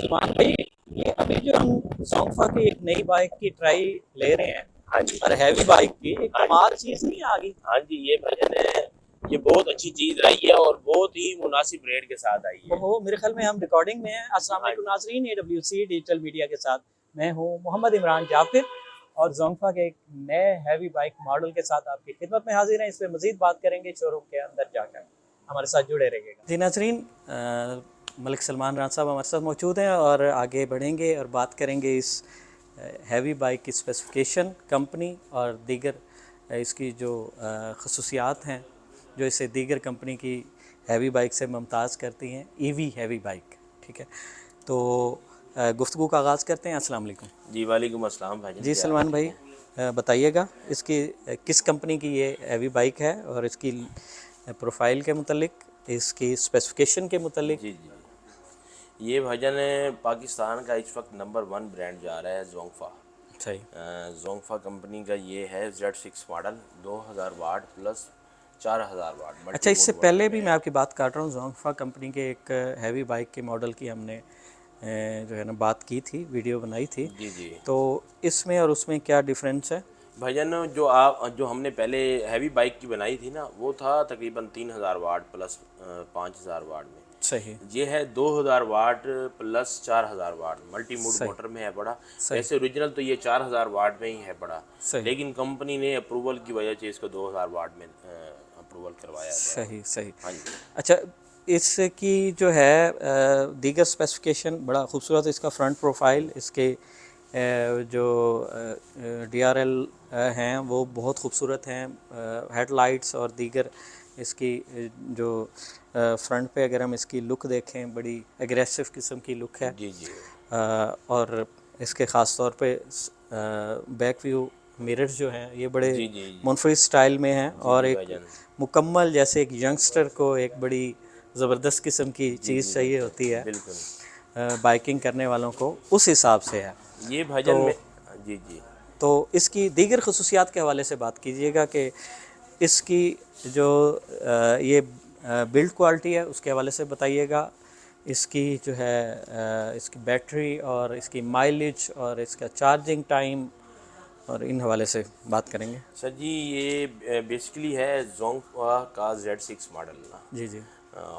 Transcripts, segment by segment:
सलमान भाई, ये अभी जो हम ज़ोंफा की एक नई बाइक की ट्राई ले रहे हैं हाँ जी, और हैवी बाइक की एक हाँ कमाल चीज़ नहीं आ गई। हाँ जी, ये भजन है। ये बहुत अच्छी चीज रही है और बहुत ही मुनासिब रेट के साथ आई है। वो मेरे ख्याल में हम रिकॉर्डिंग में हैं। अस्सलाम हाँ वालेकुम जी, नाज़रीन, AWC डिजिटल मीडिया के साथ मैं हूँ मोहम्मद इमरान जाफिर और ज़ोंफा के एक नए हैवी बाइक मॉडल के साथ आपकी खिदमत में हाजिर हैं। इस पर मज़ीद बात करेंगे शोरूम के अंदर जाकर। हमारे साथ जुड़े रहिएगा जी नाज़रीन। मलिक सलमान राना साहब हमारे साथ मौजूद हैं और आगे बढ़ेंगे और बात करेंगे इस हैवी बाइक की स्पेसिफिकेशन, कंपनी और दीगर इसकी जो खसूसियात हैं जो इसे दीगर कंपनी की हैवी बाइक से मुमताज़ करती हैं, ईवी हैवी बाइक। ठीक है, तो गुफ्तगू का आगाज़ करते हैं। अस्सलाम वालेकुम जी वालेकुम अस्सलाम भाईजान, जी क्या हाल सलमान ठीक भाई, है? बताइएगा इसकी किस कंपनी की ये हैवी बाइक है और इसकी प्रोफाइल के मुतलिक, इसकी स्पेसिफिकेशन के मुतलिक। जी जी, ये भजन है पाकिस्तान का इस वक्त नंबर 1 ब्रांड जा रहा है जोंगफा। सही। जोंगफा कंपनी का ये है Z6 मॉडल, 2000 वाट प्लस 4000 वाट अच्छा, मल्टी इससे मोड मोटर पहले में भी मैं है। आपकी बात काट रहा हूँ, जोंगफा कंपनी के एक हैवी बाइक के मॉडल की हमने जो है ना बात की थी, वीडियो बनाई थी। जी जी तो इसमें और उसमें क्या डिफरेंस है? भजन, जो हमने पहले हैवी बाइक की बनाई थी ना, वो था तकरीबन 3000 वाट प्लस 5000 वाट में। सही ये है 2000 वाट प्लस 4000 वाट मल्टी मोड सही मोटर में है बड़ा। सही वैसे ओरिजिनल तो ये 4000 वाट में ही है बड़ा, सही लेकिन कंपनी ने अप्रूवल की वजह से इसको 2000 वाट में अप्रूवल करवाया है बड़ा। सही सही। हाँ जी, अच्छा, इसकी जो है दीगर स्पेसिफिकेशन बड़ा खूबसूरत है। इसका फ्रंट प्रोफाइल, इसके जो DRL हैं वो बहुत खूबसूरत हैं। हेडलाइट्स और दीगर इसकी जो फ्रंट पे अगर हम इसकी लुक देखें, बड़ी एग्रेसिव किस्म की लुक है। जी जी और इसके ख़ास तौर पे बैक व्यू मिरर्स जो हैं ये बड़े जी जी मुनफरिद स्टाइल में हैं जी और जी एक भाईजान, मुकम्मल, जैसे एक यंगस्टर को एक बड़ी ज़बरदस्त किस्म की जी चीज़ जी चाहिए बिल्कुल होती है, बिल्कुल। बाइकिंग करने वालों को उस हिसाब से है। ये तो भजन में, जी जी तो इसकी दीगर खसूसियात के हवाले से बात कीजिएगा कि इसकी जो ये बिल्ड क्वालिटी है उसके हवाले से बताइएगा। इसकी जो है इसकी बैटरी और इसकी माइलेज और इसका चार्जिंग टाइम और इन हवाले से बात करेंगे। सर जी, ये बेसिकली है जोंगफा का Z6 मॉडल ना। जी जी।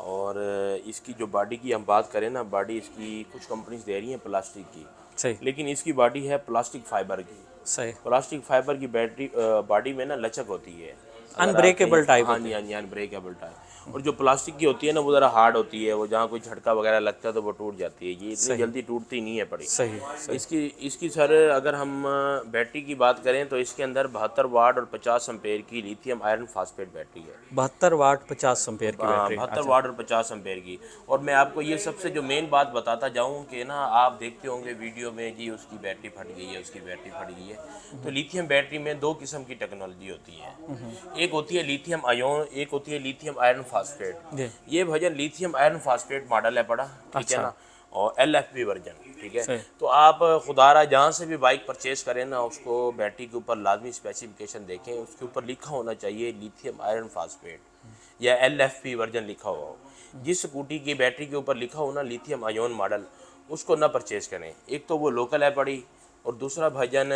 और इसकी जो बॉडी की हम बात करें ना, बॉडी इसकी कुछ कंपनीज दे रही हैं प्लास्टिक की, सही लेकिन इसकी बॉडी है प्लास्टिक फाइबर की। सही। प्लास्टिक फाइबर की बैटरी बॉडी में ना लचक होती है। अगर आप कहीं, अनब्रेकेबल टाइप हाँ होते जी हैं। हाँ जी, अनब्रेकेबल टाइप। और जो प्लास्टिक की होती है ना, वो ज़रा हार्ड होती है, वो जहाँ कोई झटका वगैरह लगता है तो वो टूट जाती है। ये इतनी सही जल्दी टूटती नहीं है पड़ी। सही सही। इसकी इसकी सर अगर हम बैटरी की बात करें तो इसके अंदर 72 वाट और 50 एम्पेयर की लिथियम आयरन फास्फेट बैटरी है। 72 वाट 50 एम्पेयर की बैटरी। 72 अच्छा। वाट और 50 एम्पेयर की। और मैं आपको ये सबसे जो मेन बात बताता जाऊं कि ना, आप देखते होंगे वीडियो में जी उसकी बैटरी फट गई है, उसकी बैटरी फट गई है। तो लिथियम बैटरी में दो किस्म की टेक्नोलॉजी होती है। एक होती है लिथियम आयोन, एक होती है लिथियम आयरन फास्फेट। जी। ये भजन लिथियम आयरन फास्फेट मॉडल है बड़ा, ठीक है अच्छा। ना, और LFP वर्जन, ठीक है। सही तो आप खुदारा जहाँ से भी बाइक परचेज करें ना, उसको बैटरी के ऊपर लाजमी स्पेसिफिकेशन देखें, उसके ऊपर लिखा होना चाहिए लिथियम आयरन फास्फेट या LFP वर्जन लिखा हुआ हो। जिस स्कूटी की बैटरी के ऊपर लिखा हो ना लिथियम आयोन मॉडल, उसको ना परचेज करें। एक तो वो लोकल है पड़ी, और दूसरा भाईजान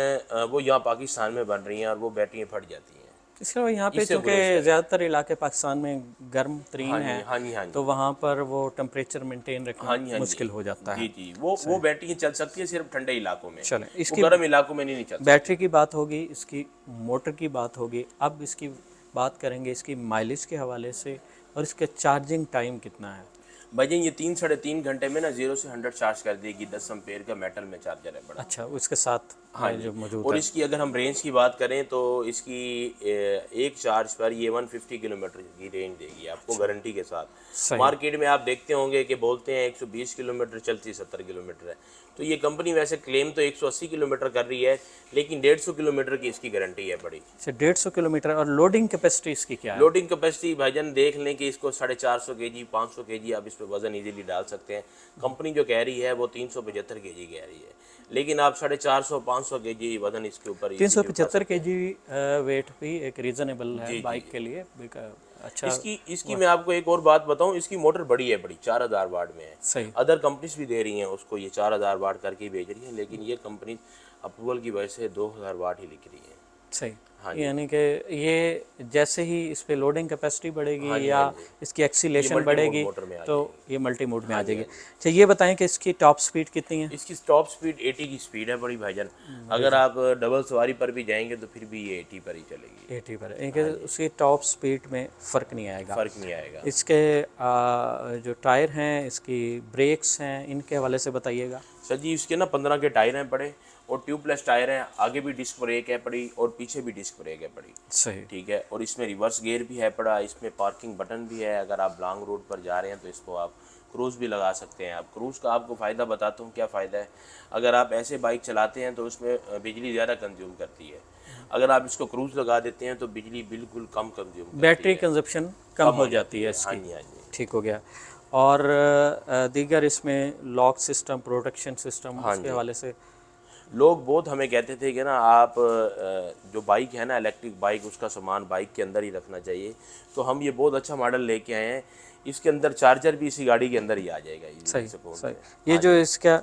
वो यहाँ पाकिस्तान में बन रही हैं और वो बैटरियाँ फट जाती हैं। इसके अलावा यहाँ पे इससे चूँकि गुरेज करें। ज़्यादातर इलाके पाकिस्तान में गर्म हाँ तरीन जी है, हाँ जी हाँ तो जी वहाँ पर वो टेम्परेचर मेंटेन हाँ रखना जी हाँ मुश्किल जी हो जाता जी है। जी, वो सही। बैटरी चल सकती है सिर्फ ठंडे इलाकों में, चलें, वो इसकी गर्म इलाकों में नहीं चल सकती। बैटरी की बात होगी, इसकी मोटर की बात होगी, अब इसकी बात करेंगे इसकी माइलेज के हवाले से और इसका चार्जिंग टाइम कितना है। भाईजान ये 3 साढ़े 3 घंटे में ना 0 से 100 चार्ज कर देगी। 10 एम्पेयर का मेटल में चार्जर है बड़ा। अच्छा, उसके साथ हाँ जी। जो मौजूद और है। इसकी अगर हम रेंज की बात करें तो इसकी एक चार्ज पर ये 150 किलोमीटर की रेंज देगी आपको अच्छा। गारंटी के साथ। सही। मार्केट में आप देखते होंगे कि बोलते हैं 120 किलोमीटर चलती, 70 किलोमीटर है। तो ये कंपनी वैसे क्लेम तो 180 किलोमीटर कर रही है, लेकिन 150 किलोमीटर की इसकी गारंटी है बड़ी। अच्छा, 150 किलोमीटर। और लोडिंग कैपेसिटी इसकी क्या है? लोडिंग कैपेसिटी भाईजान देख लें कि इसको 450 केजी 500 केजी आप इस पर वज़न इजीली डाल सकते हैं। कंपनी जो कह रही है वो 375 केजी कह रही है, लेकिन आप 450 500 केजी वज़न इसके ऊपर तीन इजीली सौ उठा पचहत्तर के सकते हैं। जी वेट भी एक रीज़नेबल है जी जी बाइक के लिए। अच्छा। इसकी मैं आपको एक और बात बताऊं, इसकी मोटर बड़ी है, बड़ी 4000 वाट में है। सही। अदर कंपनीज भी दे रही हैं उसको ये 4000 वाट करके ही भेज रही हैं, लेकिन ये कंपनी अप्रूवल की वजह से 2000 वाट ही लिख रही है। सही। हाँ जी। यानी कि ये जैसे ही इस पे लोडिंग कैपेसिटी बढ़ेगी हाँ जी, या हाँ जी। इसकी ये एक्सीलेशन मल्टी मोड बढ़ेगी मोटर में आ तो जाएगी। ये मल्टी मोड में आ हाँ जी, जाएगी। हाँ जी। अच्छा, ये बताएं कि इसकी टॉप स्पीड कितनी है? इसकी टॉप स्पीड 80 की स्पीड है बड़ी भाईजान। अगर आप डबल सवारी पर भी जाएंगे तो फिर भी ये 80 पर ही चलेगी। 80 पर है। यानी कि उसकी टॉप स्पीड में फ़र्क नहीं आएगा। फर्क नहीं आएगा। इसके जो टायर हैं, इसकी ब्रेक्स हैं, इनके हवाले से बताइएगा। सर जी इसके ना 15 के टायर हैं पड़े और ट्यूबलेस टायर हैं, आगे भी डिस्क ब्रेक है पड़ी और पीछे भी डिस्क ब्रेक है पड़ी। सही। ठीक है, और इसमें रिवर्स गियर भी है पड़ा, इसमें पार्किंग बटन भी है। अगर आप लॉन्ग रोड पर जा रहे हैं तो इसको आप क्रूज़ भी लगा सकते हैं। आप क्रूज़ का आपको फ़ायदा बताता हूँ क्या फ़ायदा है। अगर आप ऐसे बाइक चलाते हैं तो उसमें बिजली ज़्यादा कंज्यूम करती है, अगर आप इसको क्रूज़ लगा देते हैं तो बिजली बिल्कुल कम कंज्यूम करती बैटरी है, कंजप्शन कम हो जाती है हाँ इसकी। जी, हाँ जी। ठीक हो गया। और दीगर इसमें लॉक सिस्टम, प्रोटेक्शन सिस्टम, हाँ उसके जी। हवाले से। लोग बहुत हमें कहते थे कि ना आप जो बाइक है ना इलेक्ट्रिक बाइक, उसका सामान बाइक के अंदर ही रखना चाहिए। तो हम ये बहुत अच्छा मॉडल लेके आए हैं। इसके अंदर चार्जर भी इसी गाड़ी के अंदर ही आ जाएगा। सही। सपोर्ट सही। में ये जो इसका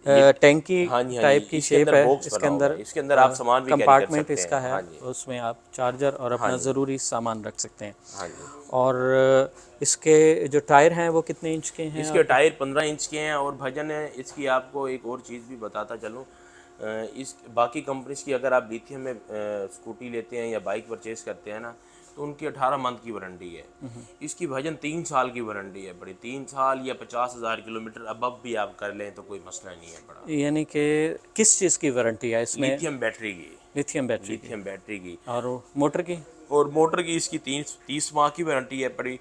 टैंकी हाँ जी, हाँ जी, टाइप की इसके शेप अंदर है, बॉक्स इसके बना होगा, अंदर इसके अंदर आप सामान भी कैरी कर कंपार्टमेंट सकते इसका हैं। है, हाँ जी, उसमें आप चार्जर और हाँ अपना जी, ज़रूरी सामान रख सकते हैं। हाँ जी। और इसके जो टायर हैं वो कितने इंच के हैं इसके आपके? टायर 15 इंच के हैं। और भजन है इसकी, आपको एक और चीज़ भी बताता चलूँ। इस बाकी कंपनीज की अगर आप लिथियम में स्कूटी लेते हैं या बाइक परचेज करते हैं ना, तो उनकी 18 मंथ की वारंटी है। इसकी भजन 3 साल की वारंटी है बड़ी। 3 साल या 50,000 किलोमीटर अब भी आप कर लें तो कोई मसला नहीं है बड़ा। यानी कि किस चीज़ की वारंटी है इसमें? लिथियम बैटरी की। लिथियम बैटरी की। लिथियम बैटरी की। और मोटर की? और मोटर की इसकी 30 माह की वारंटी है पड़ी।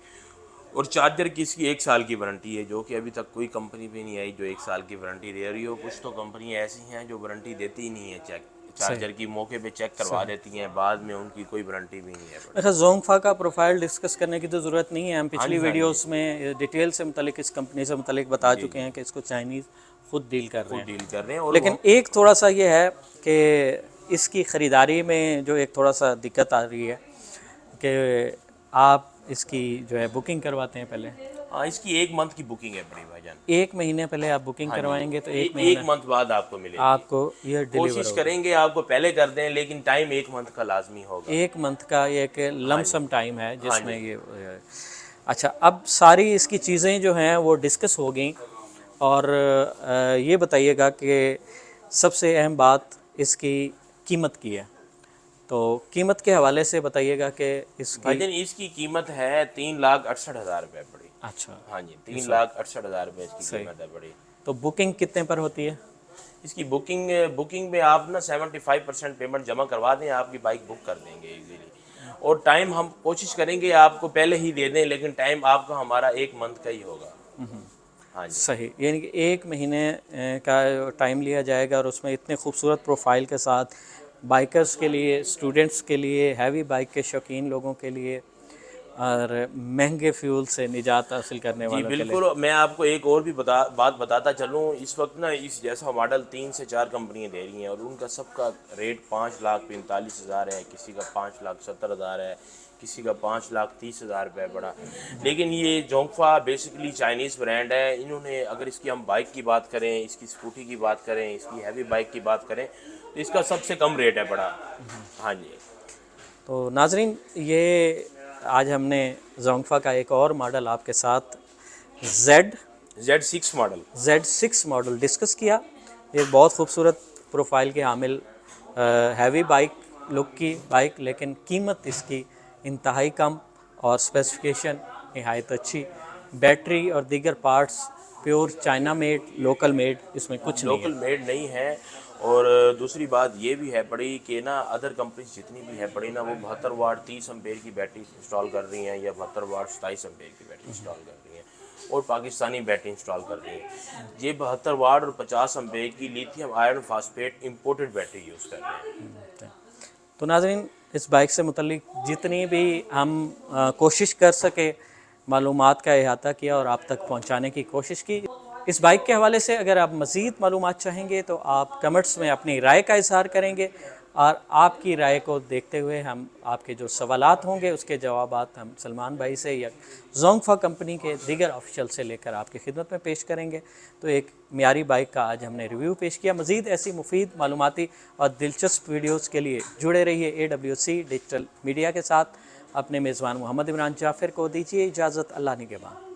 और चार्जर की इसकी 1 साल की वारंटी है, जो कि अभी तक कोई कंपनी पे नहीं आई जो 1 साल की वारंटी दे रही हो। कुछ तो कंपनियां ऐसी हैं जो वारंटी देती ही नहीं है, चेक चार्जर की मौके पे चेक करवा देती हैं, बाद में उनकी कोई वारंटी भी नहीं है। अच्छा, जोंगफा का प्रोफाइल डिस्कस करने की तो ज़रूरत नहीं है। हम हाँ पिछली जी, हाँ जी, वीडियोस में डिटेल से मुतलिक इस कंपनी से मुतलिक बता जी, चुके जी, हैं कि इसको चाइनीज़ खुद डील कर रहे खुद हैं। डील कर रहे हैं। और लेकिन एक थोड़ा सा ये है कि इसकी ख़रीदारी में जो एक थोड़ा सा दिक्कत आ रही है कि आप इसकी जो है बुकिंग करवाते हैं पहले। हाँ, इसकी 1 मंथ की बुकिंग है बड़ी भाईजान। 1 महीने पहले आप बुकिंग हाँ जी, करवाएंगे तो 1 एक महीना मंथ बाद आपको मिलेगी। आपको ये डिलीवर कोशिश होगा। करेंगे आपको पहले कर दें, लेकिन टाइम 1 मंथ का लाजमी होगा। 1 मंथ का ये एक लमसम टाइम है हाँ जिसमें जी। ये अच्छा, अब सारी इसकी चीज़ें जो हैं वो डिस्कस हो गई। और ये बताइएगा कि सबसे अहम बात इसकी कीमत की है, तो कीमत के हवाले से बताइएगा कि इसकी। भाईजान इसकी कीमत है 3,68,000 रुपये पड़ी। अच्छा। हाँ जी, 3,68,000 रुपये इसकी सही। कीमत है बड़ी। तो बुकिंग कितने पर होती है? इसकी बुकिंग में आप ना 75% पेमेंट जमा करवा दें, आपकी बाइक बुक कर देंगे इजीली। और टाइम हम कोशिश करेंगे आपको पहले ही दे दें, लेकिन टाइम आपका हमारा 1 मंथ का ही होगा। हाँ जी। सही। यानी कि 1 महीने का टाइम लिया जाएगा और उसमें इतने खूबसूरत प्रोफाइल के साथ बाइकर्स के लिए, स्टूडेंट्स के लिए, हैवी बाइक के शौकीन लोगों के लिए और महंगे फ्यूल से निजात हासिल करने जी वालों के लिए। बिल्कुल। मैं आपको एक और भी बात बताता चलूँ। इस वक्त ना इस जैसा मॉडल 3 से 4 कंपनियां दे रही हैं और उनका सबका रेट 5,45,000 है, किसी का 5,70,000 है, किसी का 5,30,000 रुपये पड़ा। लेकिन ये जोंगफा बेसिकली चाइनीज़ ब्रांड है। इन्होंने अगर इसकी हम बाइक की बात करें, इसकी स्कूटी की बात करें, इसकी हैवी बाइक की बात करें, तो इसका सबसे कम रेट है पड़ा। हाँ जी। तो नाजरीन, ये आज हमने जोंगफा का एक और मॉडल आपके साथ Z6 model Z6 model discuss किया। एक बहुत खूबसूरत प्रोफाइल के हामिल हैवी बाइक लुक की बाइक, लेकिन कीमत इसकी इंतहाई कम और स्पेसिफिकेशन नहायत अच्छी। बैटरी और दीगर parts pure China made, local made, इसमें कुछ नहीं है। लोकल मेड नहीं है। और दूसरी बात ये भी है पड़ी कि ना अदर कंपनी जितनी भी है पड़ी ना, वो 72 वाट 30 एम्पेयर की बैटरी इंस्टॉल कर रही हैं या 72 वाट 27 एम्पेयर की बैटरी इंस्टॉल कर रही हैं और पाकिस्तानी बैटरी इंस्टॉल कर रही हैं। ये 72 वाट और 50 एम्पेयर की lithium iron phosphate imported battery use कर रहे हैं। तो नाज़रीन, इस बाइक से मुतल्लिक जितनी भी हम कोशिश कर सके मालूमात का अहाता किया और आप तक पहुंचाने की कोशिश की। इस बाइक के हवाले से अगर आप मज़ीद मालूमात चाहेंगे तो आप कमेंट्स में अपनी राय का इज़हार करेंगे। और आपकी राय को देखते हुए हम आपके जो सवालात होंगे उसके जवाबात हम सलमान भाई से या जोंगफा कंपनी के दीगर ऑफिशियल से लेकर आपकी खिदमत में पेश करेंगे। तो एक म्यारी बाइक का आज हमने रिव्यू पेश किया। मज़ीद ऐसी मुफीद, मालूमाती और दिलचस्प वीडियोज़ के लिए जुड़े रहिए AWC डिजिटल मीडिया के साथ। अपने मेज़बान मोहम्मद इमरान जाफ़िर को दीजिए इजाज़त। अल्लाह निगहबान।